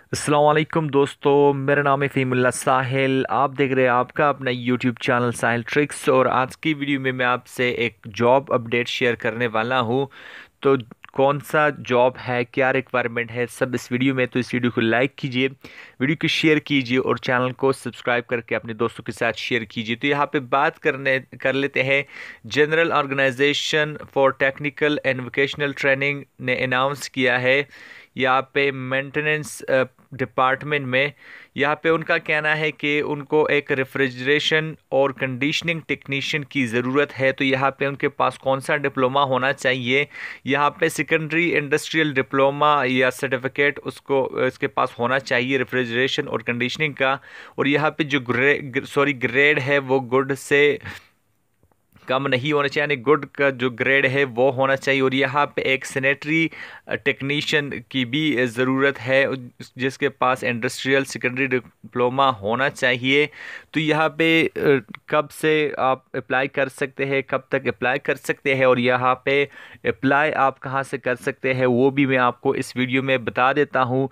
अस्सलाम वालेकुम दोस्तों, मेरा नाम है फ़हीमुल्लाह साहिल। आप देख रहे हैं आपका अपना यूट्यूब चैनल साहिल ट्रिक्स। और आज की वीडियो में मैं आपसे एक जॉब अपडेट शेयर करने वाला हूं। तो कौन सा जॉब है, क्या रिक्वायरमेंट है, सब इस वीडियो में। तो इस वीडियो को लाइक कीजिए, वीडियो को शेयर कीजिए और चैनल को सब्सक्राइब करके अपने दोस्तों के साथ शेयर कीजिए। तो यहाँ पे बात कर लेते हैं। General organisation for technical and vocational training ने अनाउंस किया है यहाँ पे मेंटेनेंस डिपार्टमेंट में। यहाँ पे उनका कहना है कि उनको एक रेफ्रिजरेशन और कंडीशनिंग टेक्नीशियन की ज़रूरत है। तो यहाँ पे उनके पास कौन सा डिप्लोमा होना चाहिए? यहाँ पे सेकेंडरी इंडस्ट्रियल डिप्लोमा या सर्टिफिकेट उसको इसके पास होना चाहिए रेफ्रिजरेशन और कंडीशनिंग का। और यहाँ पे जो ग्रेड है वो गुड से कम नहीं होना चाहिए, यानी गुड का जो ग्रेड है वो होना चाहिए। और यहाँ पे एक सैनिटरी टेक्नीशियन की भी ज़रूरत है जिसके पास इंडस्ट्रियल सेकेंडरी डिप्लोमा होना चाहिए। तो यहाँ पे कब से आप अप्लाई कर सकते हैं, कब तक अप्लाई कर सकते हैं और यहाँ पे अप्लाई आप कहाँ से कर सकते हैं वो भी मैं आपको इस वीडियो में बता देता हूँ।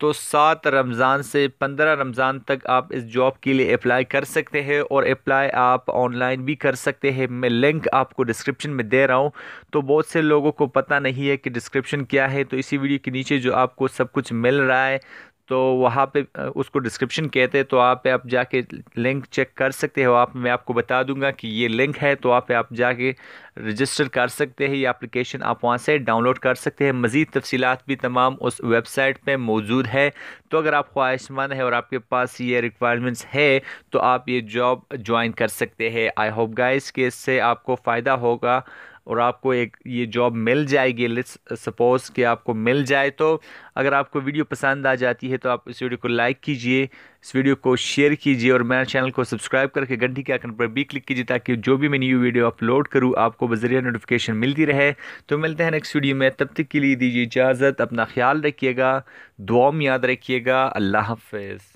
तो 7 रमज़ान से 15 रमज़ान तक आप इस जॉब के लिए अप्लाई कर सकते हैं और अप्लाई आप ऑनलाइन भी कर सकते हैं। मैं लिंक आपको डिस्क्रिप्शन में दे रहा हूं। तो बहुत से लोगों को पता नहीं है कि डिस्क्रिप्शन क्या है। तो इसी वीडियो के नीचे जो आपको सब कुछ मिल रहा है तो वहाँ पे उसको डिस्क्रिप्शन कहते हैं। तो आप जाके लिंक चेक कर सकते हो। मैं आपको बता दूंगा कि ये लिंक है, तो आप जाके रजिस्टर कर सकते हैं। ये एप्लीकेशन आप वहाँ से डाउनलोड कर सकते हैं। मज़ीद तफसीलात भी तमाम उस वेबसाइट पे मौजूद है। तो अगर आप ख्वाहिशमंद है और आपके पास ये रिक्वायरमेंट्स है तो आप ये जॉब ज्वाइन कर सकते हैं। आई होप गाइस कि इससे आपको फ़ायदा होगा और आपको एक ये जॉब मिल जाएगी। लेट्स सपोज कि आपको मिल जाए। तो अगर आपको वीडियो पसंद आ जाती है तो आप इस वीडियो को लाइक कीजिए, इस वीडियो को शेयर कीजिए और मेरे चैनल को सब्सक्राइब करके घंटी के आइकन पर भी क्लिक कीजिए ताकि जो भी मैं न्यू वीडियो अपलोड करूँ आपको बज़रिया नोटिफिकेशन मिलती रहे। तो मिलते हैं नेक्स्ट वीडियो में, तब तक के लिए दीजिए इजाज़त। अपना ख्याल रखिएगा, दुआ में याद रखिएगा। अल्लाह हाफ़िज़।